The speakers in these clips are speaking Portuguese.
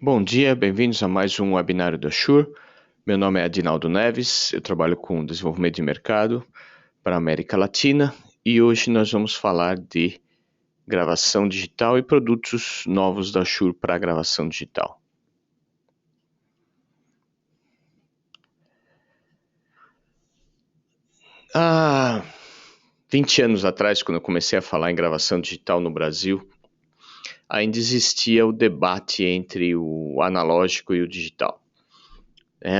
Bom dia, bem-vindos a mais um webinário da Shure. Meu nome é Adinaldo Neves, eu trabalho com desenvolvimento de mercado para a América Latina e hoje nós vamos falar de gravação digital e produtos novos da Shure para gravação digital. Há 20 anos atrás, quando eu comecei a falar em gravação digital no Brasil, ainda existia o debate entre o analógico e o digital.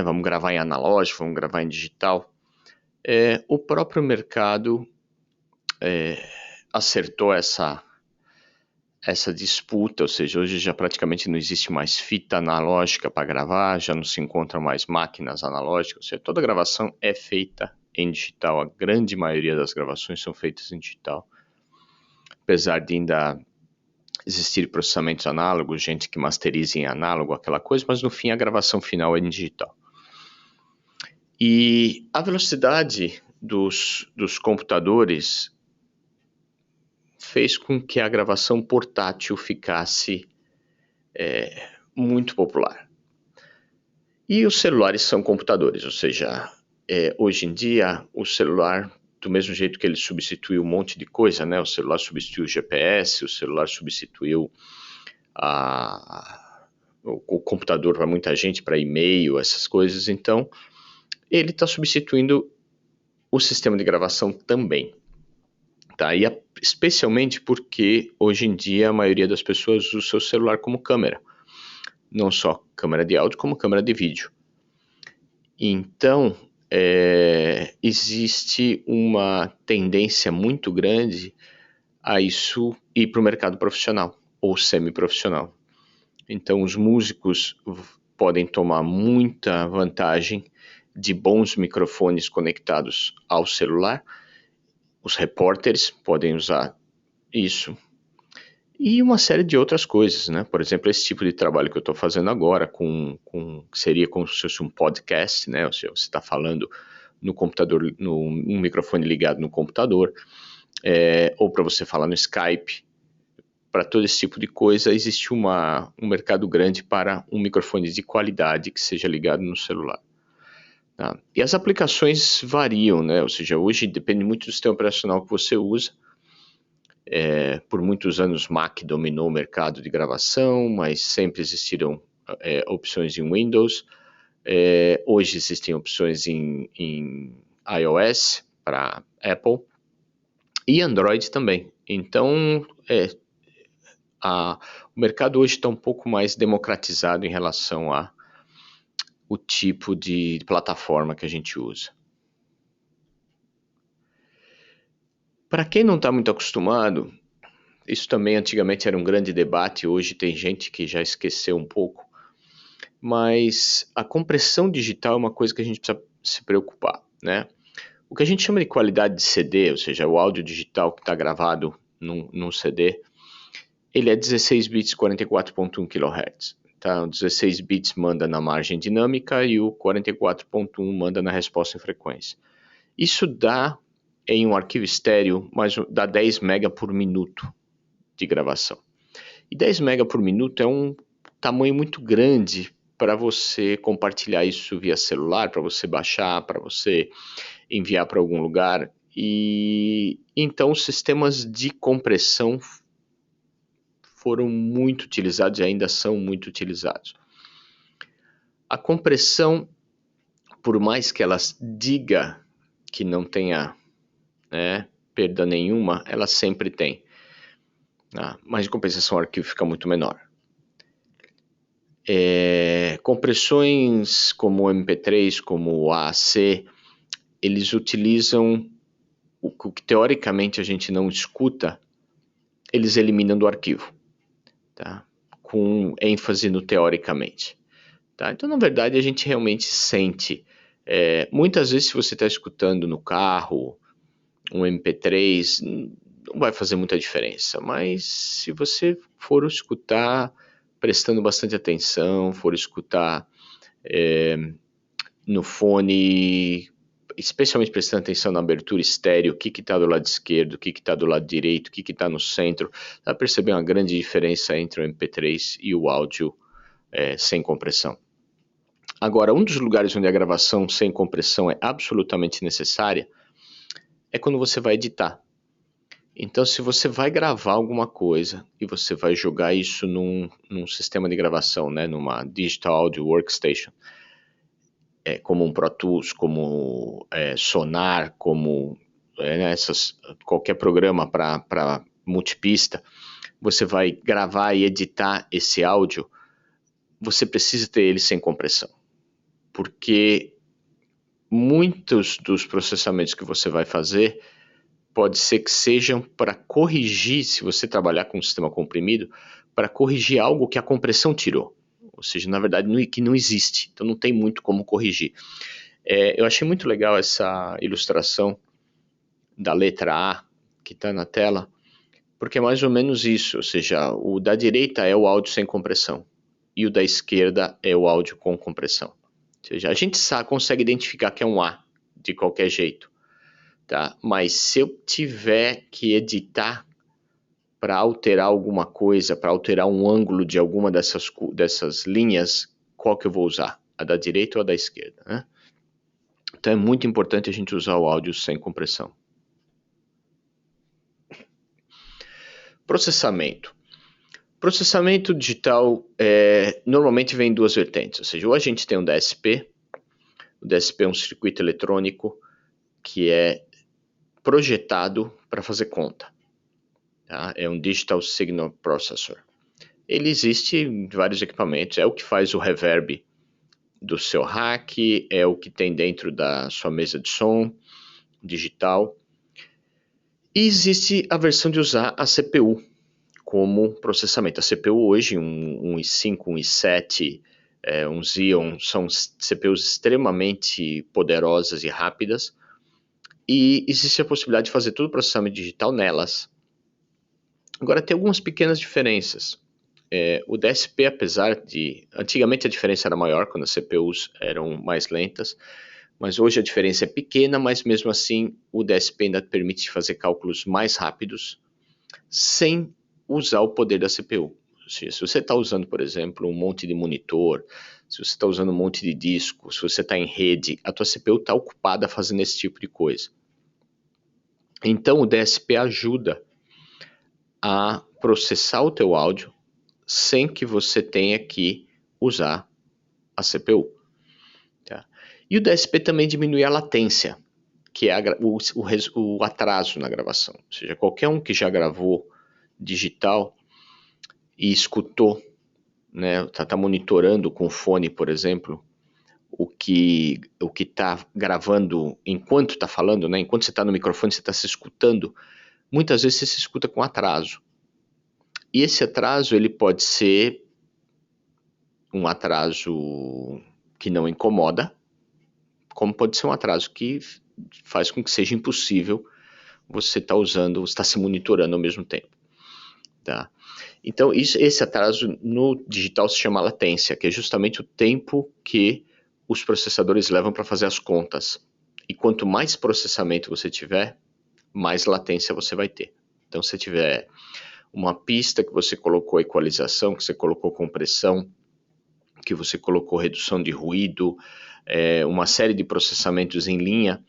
Vamos gravar em analógico, vamos gravar em digital. O próprio mercado acertou essa disputa, ou seja, hoje já praticamente não existe mais fita analógica para gravar, já não se encontram mais máquinas analógicas, ou seja, toda gravação é feita em digital, a grande maioria das gravações são feitas em digital, apesar de ainda existir processamentos análogos, gente que masteriza em análogo, aquela coisa, mas no fim a gravação final é em digital. E a velocidade dos computadores fez com que a gravação portátil ficasse muito popular. E os celulares são computadores, ou seja, hoje em dia o celular, do mesmo jeito que ele substituiu um monte de coisa, né? O celular substituiu o GPS, o celular substituiu o computador para muita gente, para e-mail, essas coisas, então ele está substituindo o sistema de gravação também. Tá? E especialmente porque hoje em dia a maioria das pessoas usa o seu celular como câmera, não só câmera de áudio, como câmera de vídeo. Então, existe uma tendência muito grande a isso ir para o mercado profissional ou semi-profissional. Então, os músicos podem tomar muita vantagem de bons microfones conectados ao celular. Os repórteres podem usar isso. E uma série de outras coisas, né? Por exemplo, esse tipo de trabalho que eu estou fazendo agora, seria como se fosse um podcast, né? Ou seja, você está falando no computador, um microfone ligado no computador, ou para você falar no Skype. Para todo esse tipo de coisa, existe um mercado grande para um microfone de qualidade que seja ligado no celular. Tá? E as aplicações variam, né? Ou seja, hoje depende muito do sistema operacional que você usa. Por muitos anos Mac dominou o mercado de gravação, mas sempre existiram opções em Windows. Hoje existem opções em iOS para Apple e Android também. Então, o mercado hoje está um pouco mais democratizado em relação ao tipo de plataforma que a gente usa. Para quem não está muito acostumado, isso também antigamente era um grande debate, hoje tem gente que já esqueceu um pouco, mas a compressão digital é uma coisa que a gente precisa se preocupar, né? O que a gente chama de qualidade de CD, ou seja, o áudio digital que está gravado num CD, ele é 16 bits 44.1 kHz. Tá? O 16 bits manda na margem dinâmica e o 44.1 manda na resposta em frequência. Isso dá, em um arquivo estéreo, dá 10 MB por minuto de gravação. E 10 MB por minuto é um tamanho muito grande para você compartilhar isso via celular, para você baixar, para você enviar para algum lugar. E então os sistemas de compressão foram muito utilizados e ainda são muito utilizados. A compressão, por mais que ela diga que não tenha perda nenhuma, ela sempre tem. Mas em compensação o arquivo fica muito menor. Compressões como o MP3, como o AAC, eles utilizam o que teoricamente a gente não escuta, eles eliminam do arquivo, tá? Com ênfase no teoricamente. Tá? Então, na verdade, a gente realmente sente. Muitas vezes, se você está escutando no carro um MP3, não vai fazer muita diferença, mas se você for escutar prestando bastante atenção, for escutar no fone, especialmente prestando atenção na abertura estéreo, o que está do lado esquerdo, o que está do lado direito, o que está no centro, dá para perceber uma grande diferença entre o MP3 e o áudio sem compressão. Agora, um dos lugares onde a gravação sem compressão é absolutamente necessária é quando você vai editar. Então, se você vai gravar alguma coisa e você vai jogar isso num sistema de gravação, né, numa Digital Audio Workstation, como um Pro Tools, como Sonar, como qualquer programa para multipista, você vai gravar e editar esse áudio, você precisa ter ele sem compressão. Porque muitos dos processamentos que você vai fazer pode ser que sejam para corrigir, se você trabalhar com um sistema comprimido, para corrigir algo que a compressão tirou. Ou seja, na verdade, que não existe. Então não tem muito como corrigir. Eu achei muito legal essa ilustração da letra A que está na tela, porque é mais ou menos isso. Ou seja, o da direita é o áudio sem compressão e o da esquerda é o áudio com compressão. Ou seja, a gente consegue identificar que é um A de qualquer jeito. Tá? Mas se eu tiver que editar para alterar alguma coisa, para alterar um ângulo de alguma dessas linhas, qual que eu vou usar? A da direita ou a da esquerda? Né? Então é muito importante a gente usar o áudio sem compressão. Processamento. Processamento digital normalmente vem em duas vertentes, ou seja, ou a gente tem um DSP, o DSP é um circuito eletrônico que é projetado para fazer conta. Tá? É um Digital Signal Processor. Ele existe em vários equipamentos, é o que faz o reverb do seu rack, é o que tem dentro da sua mesa de som digital. E existe a versão de usar a CPU como processamento. A CPU hoje, um i5, um i7, um Xeon, são CPUs extremamente poderosas e rápidas, e existe a possibilidade de fazer todo o processamento digital nelas. Agora, tem algumas pequenas diferenças. O DSP, apesar de... Antigamente a diferença era maior, quando as CPUs eram mais lentas, mas hoje a diferença é pequena, mas mesmo assim o DSP ainda permite fazer cálculos mais rápidos, sem usar o poder da CPU. Se você está usando, por exemplo, um monte de monitor, se você está usando um monte de disco, se você está em rede, a tua CPU está ocupada fazendo esse tipo de coisa. Então o DSP ajuda a processar o teu áudio sem que você tenha que usar a CPU. Tá? E o DSP também diminui a latência, que é o atraso na gravação. Ou seja, qualquer um que já gravou digital e escutou, né, tá monitorando com fone, por exemplo, o que está gravando enquanto está falando, né, enquanto você está no microfone, você está se escutando, muitas vezes você se escuta com atraso. E esse atraso ele pode ser um atraso que não incomoda, como pode ser um atraso que faz com que seja impossível você estar se monitorando ao mesmo tempo. Tá? Então, esse atraso no digital se chama latência, que é justamente o tempo que os processadores levam para fazer as contas. E quanto mais processamento você tiver, mais latência você vai ter. Então, se tiver uma pista que você colocou equalização, que você colocou compressão, que você colocou redução de ruído, uma série de processamentos em linha,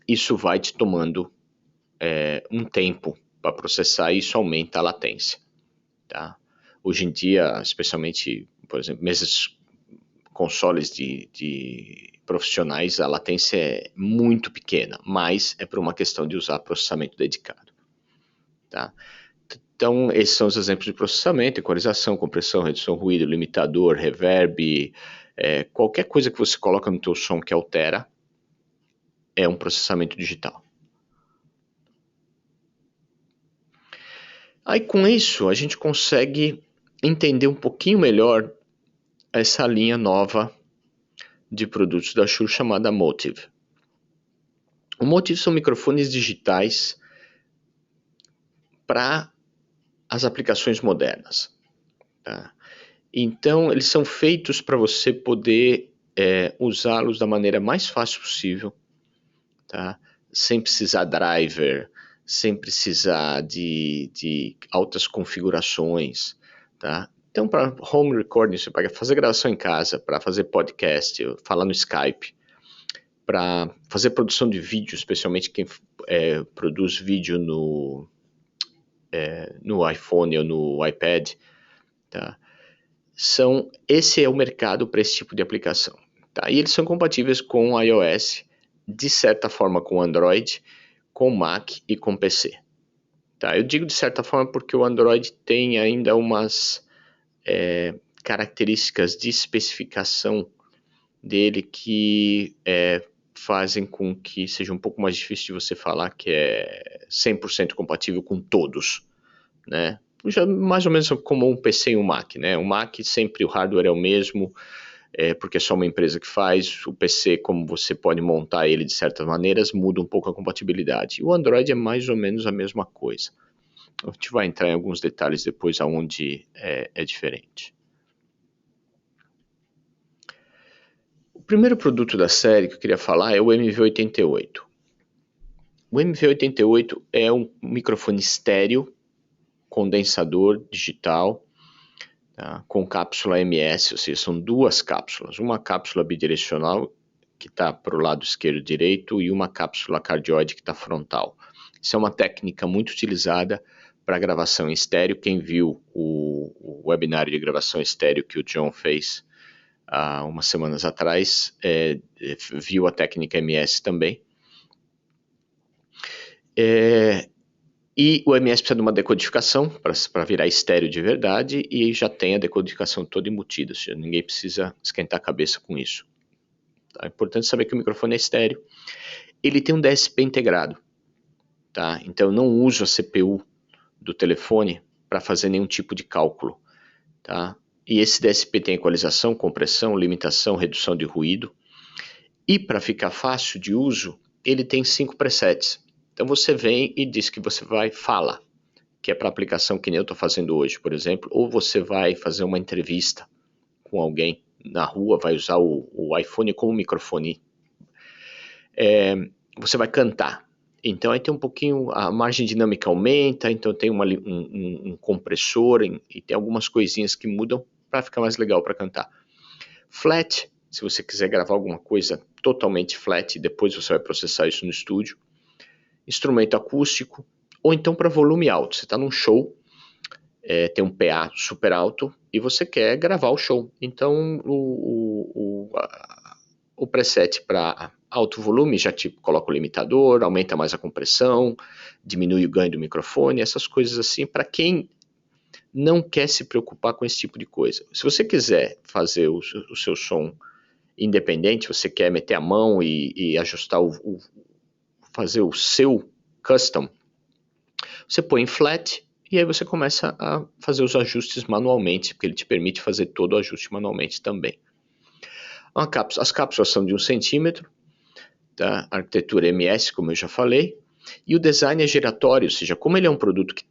isso vai te tomando um tempo para processar e isso aumenta a latência. Tá? Hoje em dia, especialmente, por exemplo, mesas, consoles de profissionais, a latência é muito pequena, mas é por uma questão de usar processamento dedicado. Tá? Então, esses são os exemplos de processamento: equalização, compressão, redução de ruído, limitador, reverb, qualquer coisa que você coloca no teu som que altera é um processamento digital. Aí com isso a gente consegue entender um pouquinho melhor essa linha nova de produtos da Shure chamada Motive. O Motive são microfones digitais para as aplicações modernas. Tá? Então eles são feitos para você poder usá-los da maneira mais fácil possível, tá? Sem precisar driver, sem precisar de altas configurações. Tá? Então, para home recording, você pode fazer gravação em casa, para fazer podcast, falar no Skype, para fazer produção de vídeo, especialmente quem produz vídeo no iPhone ou no iPad, tá? Esse é o mercado para esse tipo de aplicação. Tá? E eles são compatíveis com iOS, de certa forma com Android, com Mac e com PC. Tá? Eu digo de certa forma porque o Android tem ainda umas características de especificação dele que fazem com que seja um pouco mais difícil de você falar que é 100% compatível com todos, né? Já mais ou menos como um PC e um Mac, né? O Mac sempre o hardware é o mesmo, porque é só uma empresa que faz. O PC, como você pode montar ele de certas maneiras, muda um pouco a compatibilidade. O Android é mais ou menos a mesma coisa. A gente vai entrar em alguns detalhes depois aonde é diferente. O primeiro produto da série que eu queria falar é o MV88. O MV88 é um microfone estéreo, condensador digital, tá, com cápsula MS, ou seja, são duas cápsulas. Uma cápsula bidirecional, que está para o lado esquerdo e direito, e uma cápsula cardioide que está frontal. Isso é uma técnica muito utilizada para gravação em estéreo. Quem viu o webinário de gravação estéreo que o John fez há umas semanas atrás, viu a técnica MS também. E o MS precisa de uma decodificação para virar estéreo de verdade, e já tem a decodificação toda embutida, ou seja, ninguém precisa esquentar a cabeça com isso. Tá? É importante saber que o microfone é estéreo. Ele tem um DSP integrado, tá? Então eu não uso a CPU do telefone para fazer nenhum tipo de cálculo, tá? E esse DSP tem equalização, compressão, limitação, redução de ruído. E para ficar fácil de uso, ele tem 5 presets. Então você vem e diz que você fala, que é para aplicação que nem eu estou fazendo hoje, por exemplo, ou você vai fazer uma entrevista com alguém na rua, vai usar o iPhone como microfone. Você vai cantar. Então aí tem um pouquinho, a margem dinâmica aumenta, então tem um compressor e tem algumas coisinhas que mudam para ficar mais legal para cantar. Flat, se você quiser gravar alguma coisa totalmente flat, depois você vai processar isso no estúdio. Instrumento acústico, ou então para volume alto. Você está num show, tem um PA super alto e você quer gravar o show. Então o preset para alto volume já coloca o limitador, aumenta mais a compressão, diminui o ganho do microfone, essas coisas assim, para quem não quer se preocupar com esse tipo de coisa. Se você quiser fazer o seu som independente, você quer meter a mão e ajustar fazer o seu custom, você põe em flat e aí você começa a fazer os ajustes manualmente, porque ele te permite fazer todo o ajuste manualmente também. As cápsulas são de 1 centímetro, tá? A arquitetura MS, como eu já falei, e o design é giratório, ou seja, como ele é um produto que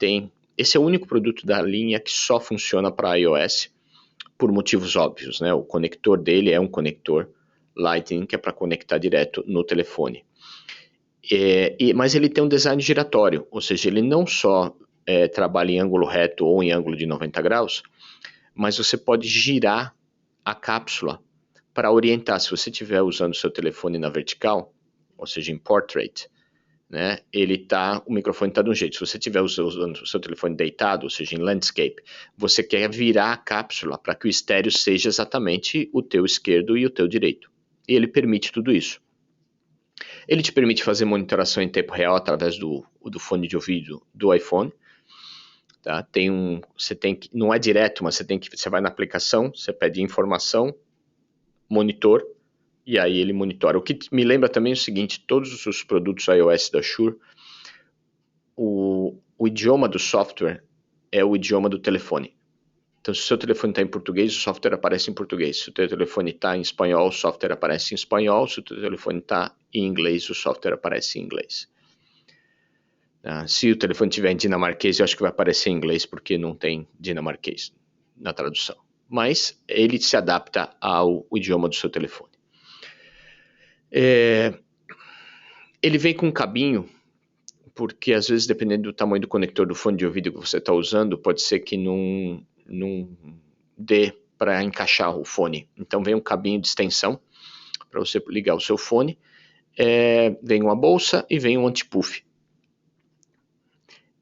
esse é o único produto da linha que só funciona para iOS, por motivos óbvios, né? O conector dele é um conector Lightning, que é para conectar direto no telefone. Mas ele tem um design giratório, ou seja, ele não só trabalha em ângulo reto ou em ângulo de 90 graus, mas você pode girar a cápsula para orientar. Se você estiver usando o seu telefone na vertical, ou seja, em portrait, né, o microfone está de um jeito. Se você estiver usando o seu telefone deitado, ou seja, em landscape, você quer virar a cápsula para que o estéreo seja exatamente o teu esquerdo e o teu direito. E ele permite tudo isso. Ele te permite fazer monitoração em tempo real através do fone de ouvido do iPhone. Tá? Não é direto, mas você vai na aplicação, você pede informação, monitor, e aí ele monitora. O que me lembra também o seguinte, todos os produtos iOS da Shure, o idioma do software é o idioma do telefone. Então, se o seu telefone está em português, o software aparece em português. Se o teu telefone está em espanhol, o software aparece em espanhol. Se o teu telefone está em inglês, o software aparece em inglês. Se o telefone estiver em dinamarquês, eu acho que vai aparecer em inglês, porque não tem dinamarquês na tradução. Mas ele se adapta ao idioma do seu telefone. Ele vem com um cabinho, porque às vezes, dependendo do tamanho do conector do fone de ouvido que você está usando, pode ser que não dê para encaixar o fone. Então vem um cabinho de extensão para você ligar o seu fone, vem uma bolsa e vem um anti-puff.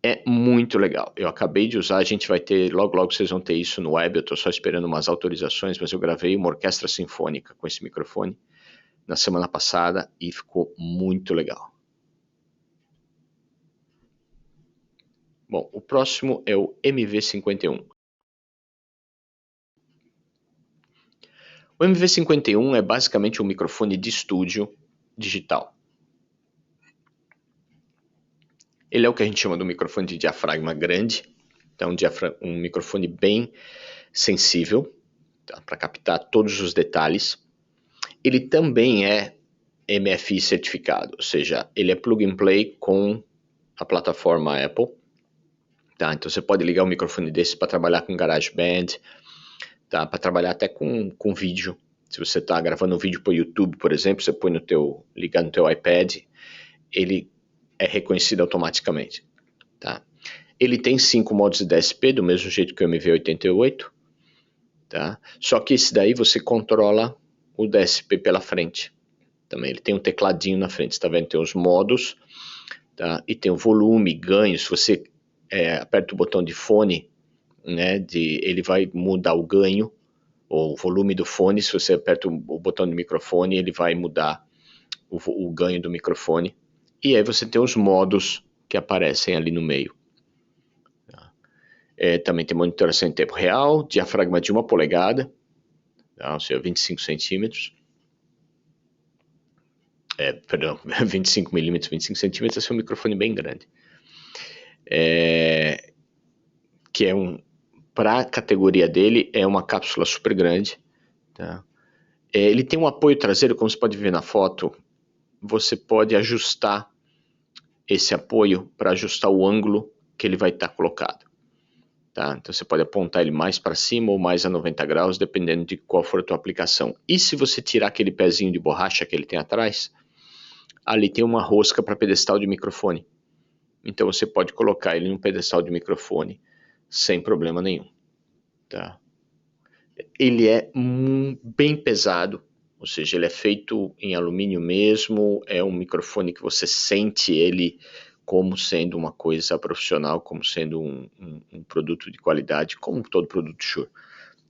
É muito legal. Eu acabei de usar, a gente vai ter, logo vocês vão ter isso no web, eu estou só esperando umas autorizações, mas eu gravei uma orquestra sinfônica com esse microfone na semana passada e ficou muito legal. Bom, o próximo é o MV51. O MV51 é basicamente um microfone de estúdio digital. Ele é o que a gente chama de um microfone de diafragma grande, então um microfone bem sensível, tá, para captar todos os detalhes. Ele também é MFI certificado, ou seja, ele é plug and play com a plataforma Apple. Tá? Então você pode ligar um microfone desse para trabalhar com GarageBand, tá? Para trabalhar até com vídeo. Se você está gravando um vídeo para o YouTube, por exemplo, você põe ligar no teu iPad, ele é reconhecido automaticamente. Tá? Ele tem 5 modos de DSP, do mesmo jeito que o MV88. Tá? Só que esse daí você controla o DSP pela frente. Também ele tem um tecladinho na frente, está vendo? Tem os modos, tá? E tem o volume, ganho. Se você aperta o botão de fone, né, ele vai mudar o ganho, ou o volume do fone. Se você aperta o botão de microfone, ele vai mudar o ganho do microfone. E aí você tem os modos que aparecem ali no meio. Também tem monitoração em tempo real, diafragma de 1 polegada, tá? Ou seja, 25 centímetros. Perdão, 25 milímetros, 25 centímetros, esse é um microfone bem grande. Que é para a categoria dele, é uma cápsula super grande. Tá? Ele tem um apoio traseiro, como você pode ver na foto, você pode ajustar esse apoio para ajustar o ângulo que ele vai estar colocado. Tá? Então você pode apontar ele mais para cima ou mais a 90 graus, dependendo de qual for a tua aplicação. E se você tirar aquele pezinho de borracha que ele tem atrás, ali tem uma rosca para pedestal de microfone. Então você pode colocar ele no pedestal de microfone sem problema nenhum. Tá? Ele é bem pesado, ou seja, ele é feito em alumínio mesmo, é um microfone que você sente ele como sendo uma coisa profissional, como sendo um produto de qualidade, como todo produto Shure.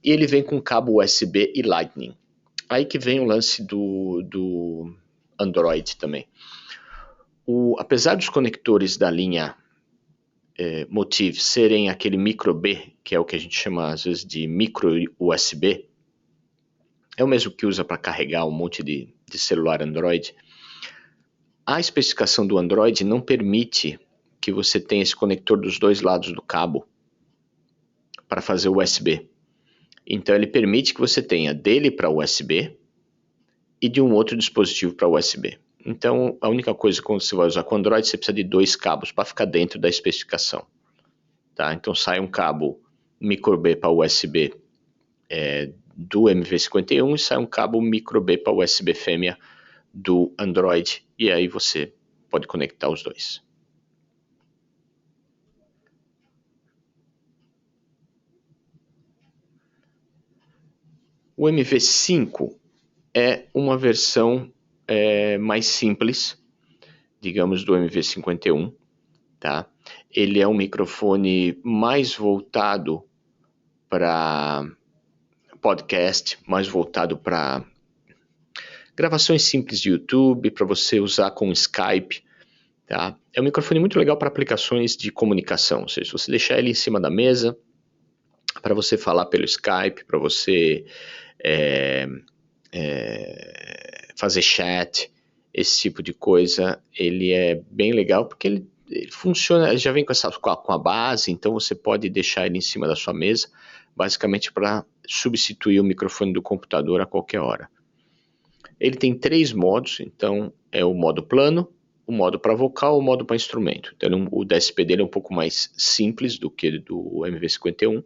E ele vem com cabo USB e Lightning. Aí que vem o lance do Android também. Apesar dos conectores da linha Motiv serem aquele micro B, que é o que a gente chama às vezes de micro USB, é o mesmo que usa para carregar um monte de celular Android. A especificação do Android não permite que você tenha esse conector dos dois lados do cabo para fazer o USB. Então ele permite que você tenha dele para USB e de um outro dispositivo para USB. Então a única coisa quando você vai usar com Android, você precisa de 2 cabos para ficar dentro da especificação. Tá? Então sai um cabo micro B para USB do MV51 e sai um cabo micro B para USB fêmea do Android, e aí você pode conectar os dois. O MV5 é uma versão mais simples, digamos, do MV51. Tá? Ele é um microfone mais voltado para podcast, mais voltado para gravações simples de YouTube, para você usar com Skype. Tá? É um microfone muito legal para aplicações de comunicação, ou seja, se você deixar ele em cima da mesa, para você falar pelo Skype, para você fazer chat, esse tipo de coisa, ele é bem legal, porque ele funciona, ele já vem com a base, então você pode deixar ele em cima da sua mesa, basicamente para substituir o microfone do computador a qualquer hora. Ele tem 3 modos, então é o modo plano, o modo para vocal, o modo para instrumento. Então o DSP dele é um pouco mais simples do que do MV51.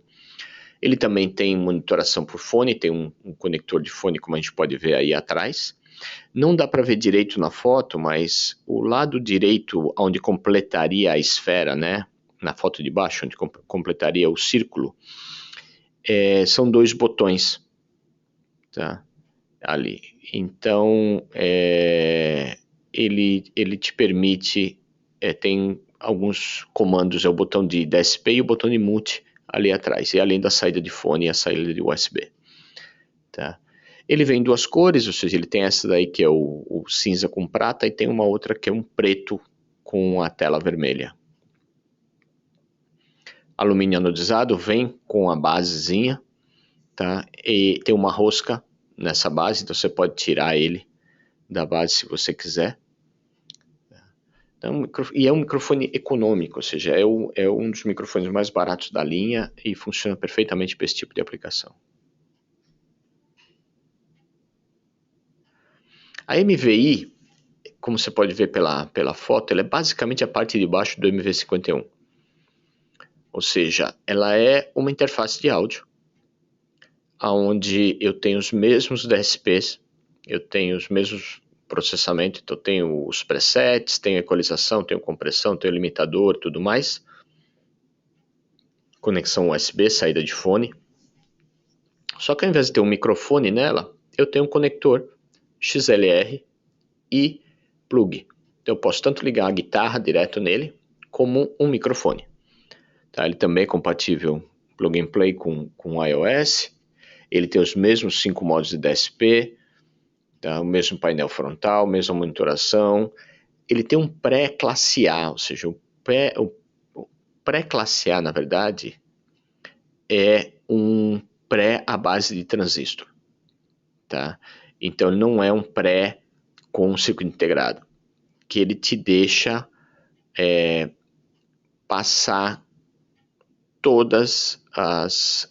Ele também tem monitoração por fone, tem um conector de fone, como a gente pode ver aí atrás. Não dá para ver direito na foto, mas o lado direito, onde completaria a esfera, né, na foto de baixo, onde completaria o círculo, são 2 botões, tá? Ali. Então, ele te permite, tem alguns comandos, é o botão de DSP e o botão de mute ali atrás, e além da saída de fone e a saída de USB. Tá? Ele vem em 2 cores, ou seja, ele tem essa daí que é o cinza com prata e tem uma outra que é um preto com a tela vermelha. Alumínio anodizado, vem com a basezinha, tá? E tem uma rosca nessa base, então você pode tirar ele da base se você quiser. Então, e é um microfone econômico, ou seja, é um dos microfones mais baratos da linha e funciona perfeitamente para esse tipo de aplicação. A MVI, como você pode ver pela foto, ela é basicamente a parte de baixo do MV51. Ou seja, ela é uma interface de áudio, onde eu tenho os mesmos DSPs, eu tenho os mesmos processamentos, então eu tenho os presets, tenho equalização, tenho compressão, tenho limitador, tudo mais. Conexão USB, saída de fone. Só que ao invés de ter um microfone nela, eu tenho um conector XLR e plug. Então eu posso tanto ligar a guitarra direto nele, como um microfone. Tá? Ele também é compatível plug and play com iOS. Ele tem os mesmos 5 modos de DSP, tá? O mesmo painel frontal, mesma monitoração. Ele tem um pré-classe A, ou seja, o pré-classe A, na verdade, é um pré à base de transistor. Tá? Então, ele não é um pré com circuito integrado, que ele te deixa passar todas as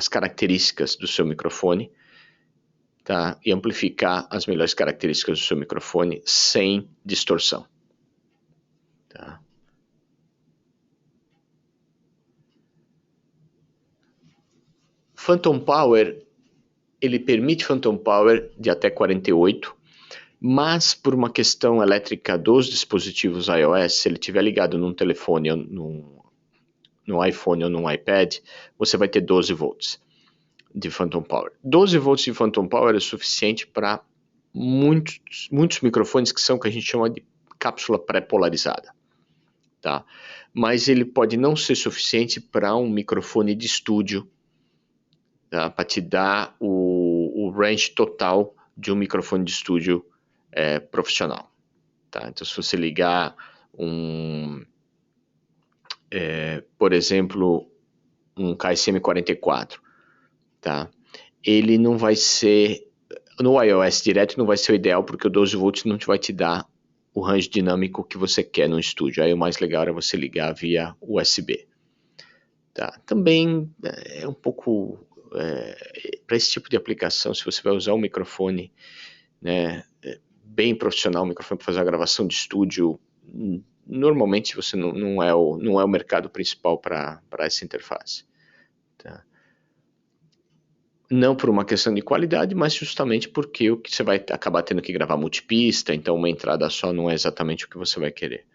características do seu microfone, tá? E amplificar as melhores características do seu microfone sem distorção. Tá? Phantom Power, ele permite Phantom Power de até 48, mas por uma questão elétrica dos dispositivos iOS, se ele estiver ligado num telefone, no iPhone ou no iPad, você vai ter 12 volts de Phantom Power. 12 volts de Phantom Power é suficiente para muitos microfones que são o que a gente chama de cápsula pré-polarizada. Tá? Mas ele pode não ser suficiente para um microfone de estúdio, tá? Para te dar o range total de um microfone de estúdio profissional. Tá? Então, se você ligar por exemplo, um KSM44, tá? Ele não vai ser, no iOS direto não vai ser o ideal, porque o 12 volts não vai te dar o range dinâmico que você quer no estúdio. Aí o mais legal é você ligar via USB. Tá? Também é um pouco, para esse tipo de aplicação, se você vai usar um microfone, né, bem profissional, um microfone para fazer uma gravação de estúdio, normalmente você não é o mercado principal para essa interface. Tá? Não por uma questão de qualidade, mas justamente porque o que você vai acabar tendo que gravar multipista, então uma entrada só não é exatamente o que você vai querer.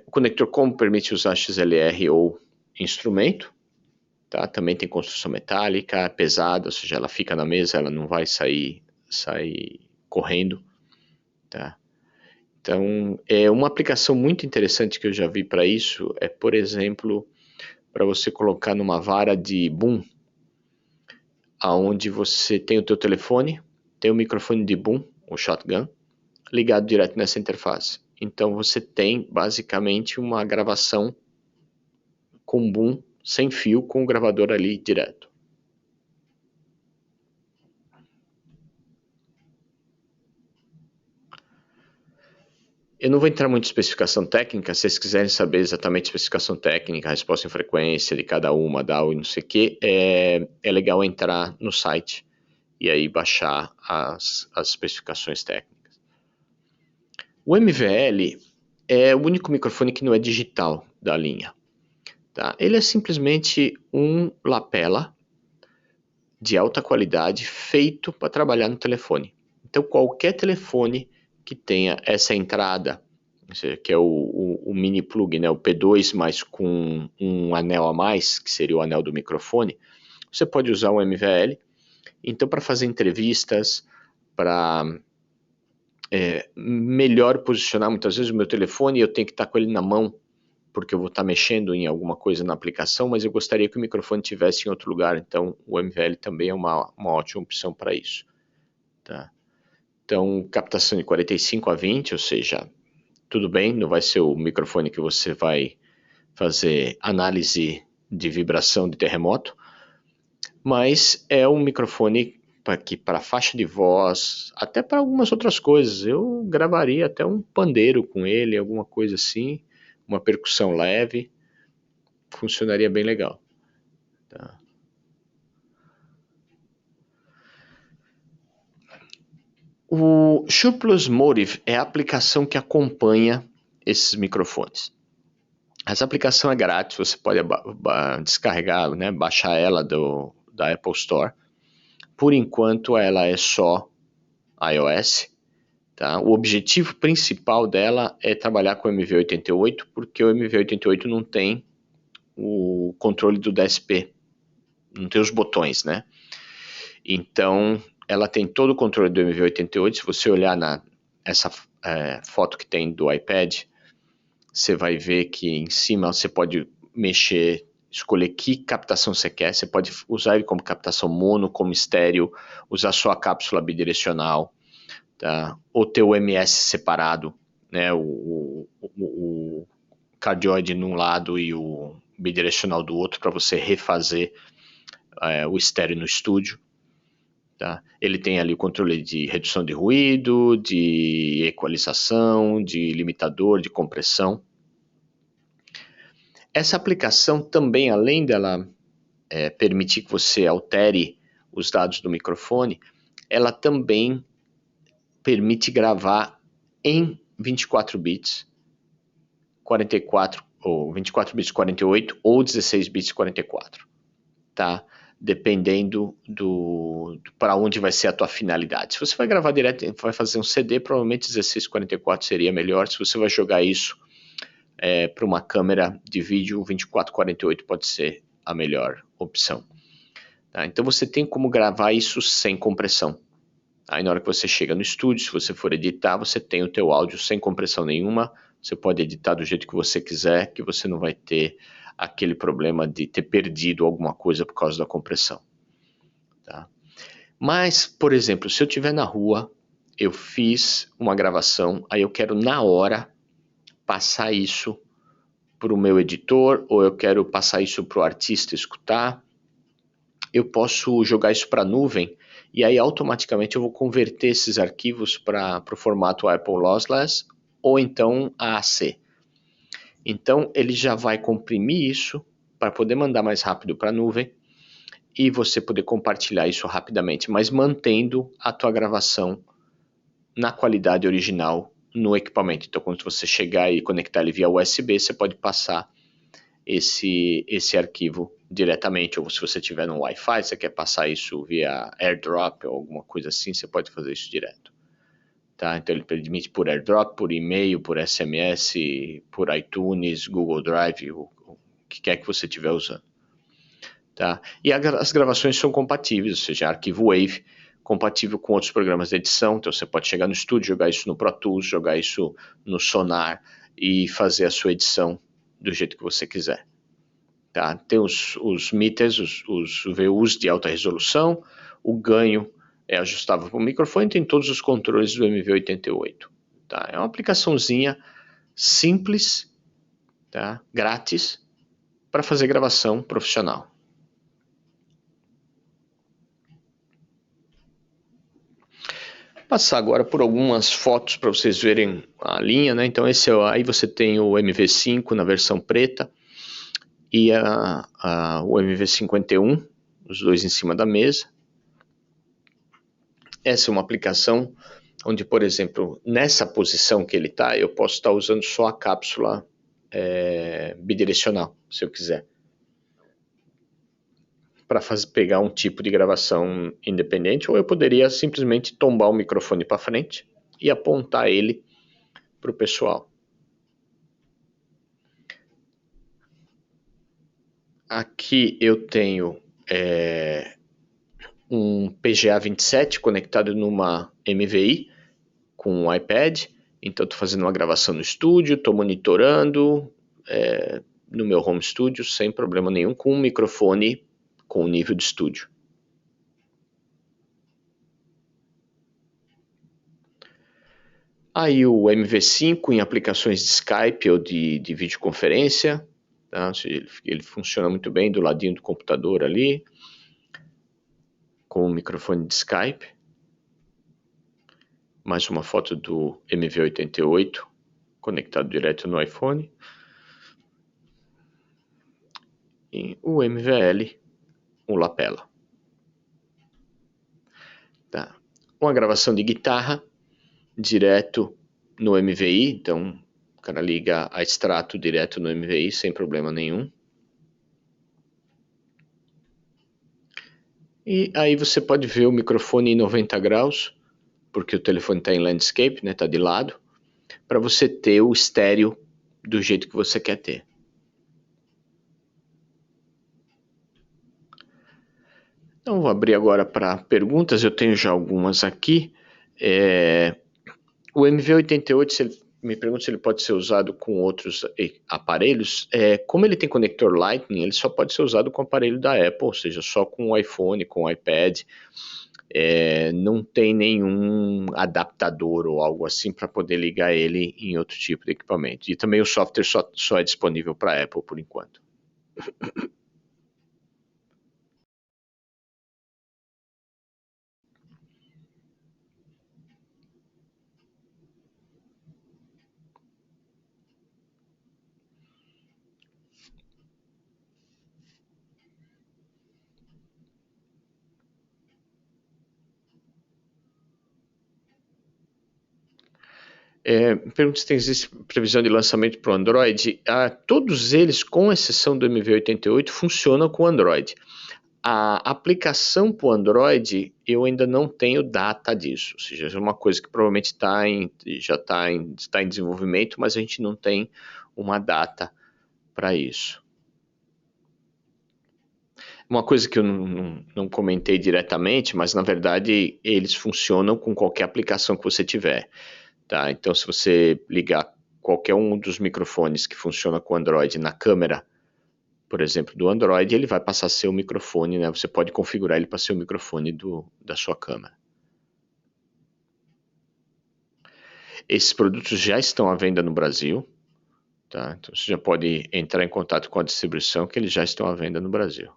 O conector COM permite usar XLR ou instrumento. Tá? Também tem construção metálica, pesada, ou seja, ela fica na mesa, ela não vai sair correndo. Tá? Então, uma aplicação muito interessante que eu já vi para isso é, por exemplo, para você colocar numa vara de boom, aonde você tem o teu telefone, tem o microfone de boom, o shotgun, ligado direto nessa interface. Então você tem basicamente uma gravação com boom sem fio, com o gravador ali direto. Eu não vou entrar muito em especificação técnica. Se vocês quiserem saber exatamente a especificação técnica, a resposta em frequência de cada uma, DAW e não sei o que, é legal entrar no site e aí baixar as especificações técnicas. O MVL é o único microfone que não é digital da linha. Tá? Ele é simplesmente um lapela de alta qualidade feito para trabalhar no telefone. Então qualquer telefone que tenha essa entrada ou seja, que é o mini plug, né, o P2, mas com um anel a mais, que seria o anel do microfone, você pode usar o MVL. Então, para fazer entrevistas, para melhor posicionar, muitas vezes o meu telefone eu tenho que estar com ele na mão, porque eu vou estar mexendo em alguma coisa na aplicação, mas eu gostaria que o microfone estivesse em outro lugar, então o MVL também é uma ótima opção para isso. Tá? Então, captação de 45 a 20, ou seja, tudo bem, não vai ser o microfone que você vai fazer análise de vibração de terremoto, mas é um microfone para faixa de voz, até para algumas outras coisas. Eu gravaria até um pandeiro com ele, alguma coisa assim, uma percussão leve, funcionaria bem legal. Tá? O Shure Plus Motive é a aplicação que acompanha esses microfones. Essa aplicação é grátis, você pode descarregar, né, baixar ela da Apple Store. Por enquanto ela é só iOS. Tá? O objetivo principal dela é trabalhar com o MV88, porque o MV88 não tem o controle do DSP, não tem os botões, né? Então, ela tem todo o controle do MV88. Se você olhar essa foto que tem do iPad, você vai ver que em cima você pode mexer, escolher que captação você quer. Você pode usar ele como captação mono, como estéreo, usar só a cápsula bidirecional, tá? Ou ter o MS separado, né? O cardioide num lado e o bidirecional do outro, para você refazer o estéreo no estúdio. Tá? Ele tem ali o controle de redução de ruído, de equalização, de limitador, de compressão. Essa aplicação também, além dela permitir que você altere os dados do microfone, ela também permite gravar em 24 bits, 44 ou 24 bits 48 ou 16 bits 44, tá? Dependendo para onde vai ser a tua finalidade. Se você vai gravar direto, vai fazer um CD, provavelmente 1644 seria melhor. Se você vai jogar isso para uma câmera de vídeo, 2448 pode ser a melhor opção. Tá? Então você tem como gravar isso sem compressão. Aí na hora que você chega no estúdio, se você for editar, você tem o teu áudio sem compressão nenhuma. Você pode editar do jeito que você quiser, que você não vai ter aquele problema de ter perdido alguma coisa por causa da compressão. Tá? Mas, por exemplo, se eu estiver na rua, eu fiz uma gravação, aí eu quero na hora passar isso para o meu editor, ou eu quero passar isso para o artista escutar, eu posso jogar isso para a nuvem, e aí automaticamente eu vou converter esses arquivos para o formato Apple Lossless, ou então AAC. Então ele já vai comprimir isso para poder mandar mais rápido para a nuvem e você poder compartilhar isso rapidamente, mas mantendo a tua gravação na qualidade original no equipamento. Então quando você chegar e conectar ele via USB, você pode passar esse arquivo diretamente, ou se você tiver no Wi-Fi, você quer passar isso via AirDrop ou alguma coisa assim, você pode fazer isso direto. Tá? Então ele permite por AirDrop, por e-mail, por SMS, por iTunes, Google Drive, o que quer que você estiver usando. Tá? E as gravações são compatíveis, ou seja, arquivo WAV compatível com outros programas de edição, então você pode chegar no estúdio, jogar isso no Pro Tools, jogar isso no Sonar e fazer a sua edição do jeito que você quiser. Tá? Tem os meters, os VUs de alta resolução, o ganho é ajustável para o microfone, tem todos os controles do MV88. Tá? É uma aplicaçãozinha simples, tá? Grátis, para fazer gravação profissional. Vou passar agora por algumas fotos para vocês verem a linha, né? Então aí você tem o MV5 na versão preta e o MV51, os dois em cima da mesa. Essa é uma aplicação onde, por exemplo, nessa posição que ele está, eu posso estar usando só a cápsula bidirecional, se eu quiser, para pegar um tipo de gravação independente, ou eu poderia simplesmente tombar o microfone para frente e apontar ele para o pessoal. Aqui eu tenho um PGA 27 conectado numa MVI com um iPad. Então estou fazendo uma gravação no estúdio, estou monitorando no meu home studio sem problema nenhum, com um microfone com o nível de estúdio. Aí o MV5 em aplicações de Skype ou de videoconferência, tá? Ele funciona muito bem do ladinho do computador ali, com o microfone de Skype. Mais uma foto do MV88 conectado direto no iPhone. E o MVL, um lapela. Tá. Uma gravação de guitarra direto no MVI, então o cara liga a extrato direto no MVI sem problema nenhum. E aí você pode ver o microfone em 90 graus, porque o telefone está em landscape, né, está de lado, para você ter o estéreo do jeito que você quer ter. Então vou abrir agora para perguntas, eu tenho já algumas aqui. O MV88, me pergunta se ele pode ser usado com outros aparelhos. Como ele tem conector Lightning, ele só pode ser usado com o aparelho da Apple, ou seja, só com o iPhone, com o iPad. Não tem nenhum adaptador ou algo assim para poder ligar ele em outro tipo de equipamento. E também o software só é disponível para Apple por enquanto. Pergunta se existe previsão de lançamento para o Android. Todos eles, com exceção do MV88, funcionam com Android. A aplicação para o Android, eu ainda não tenho data disso. Ou seja, é uma coisa que provavelmente já está em desenvolvimento, mas a gente não tem uma data para isso. Uma coisa que eu não comentei diretamente, mas na verdade eles funcionam com qualquer aplicação que você tiver. Tá? Então, se você ligar qualquer um dos microfones que funciona com Android na câmera, por exemplo, do Android, ele vai passar a ser o microfone, né? Você pode configurar ele para ser o microfone da sua câmera. Esses produtos já estão à venda no Brasil, tá? Então você já pode entrar em contato com a distribuição que eles já estão à venda no Brasil.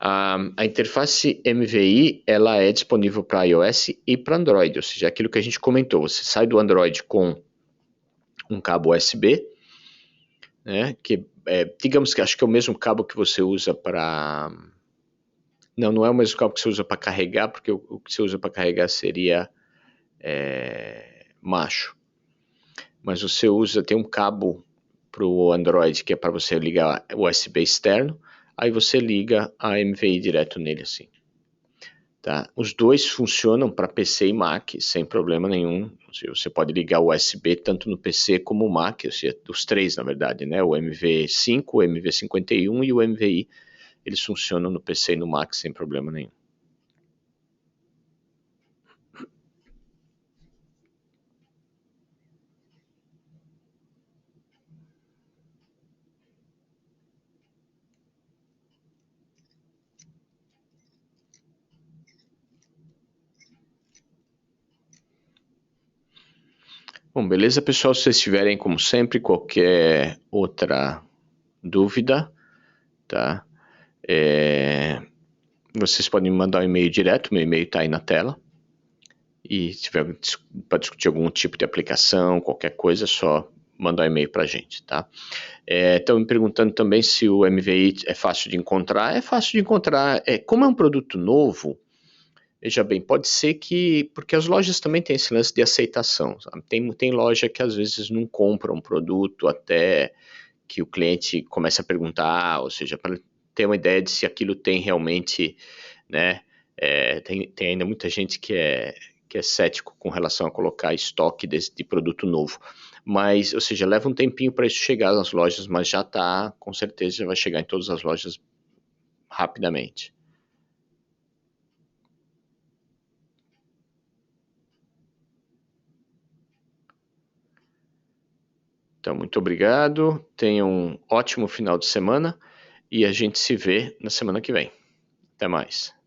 A interface MVI ela é disponível para iOS e para Android, ou seja, aquilo que a gente comentou, você sai do Android com um cabo USB, né, que digamos que acho que é o mesmo cabo que você usa para... Não é o mesmo cabo que você usa para carregar, porque o que você usa para carregar seria macho. Mas você tem um cabo para o Android que é para você ligar o USB externo, aí você liga a MVI direto nele assim. Tá? Os dois funcionam para PC e Mac sem problema nenhum. Você pode ligar o USB tanto no PC como no Mac, ou seja, os três na verdade, né? O MV5, o MV51 e o MVI, eles funcionam no PC e no Mac sem problema nenhum. Bom, beleza, pessoal? Se vocês tiverem, como sempre, qualquer outra dúvida, tá? Vocês podem me mandar um e-mail direto, meu e-mail está aí na tela. E se tiver para discutir algum tipo de aplicação, qualquer coisa, é só mandar um e-mail para a gente, tá? Estão me perguntando também se o MVI é fácil de encontrar. É fácil de encontrar. Como é um produto novo, veja bem, pode ser que... Porque as lojas também têm esse lance de aceitação. Sabe? Tem loja que às vezes não compra um produto até que o cliente comece a perguntar, ou seja, para ter uma ideia de se aquilo tem realmente, né? Tem ainda muita gente que é cético com relação a colocar estoque de produto novo. Mas, ou seja, leva um tempinho para isso chegar nas lojas, mas já está, com certeza já vai chegar em todas as lojas rapidamente. Então, muito obrigado, tenha um ótimo final de semana e a gente se vê na semana que vem. Até mais.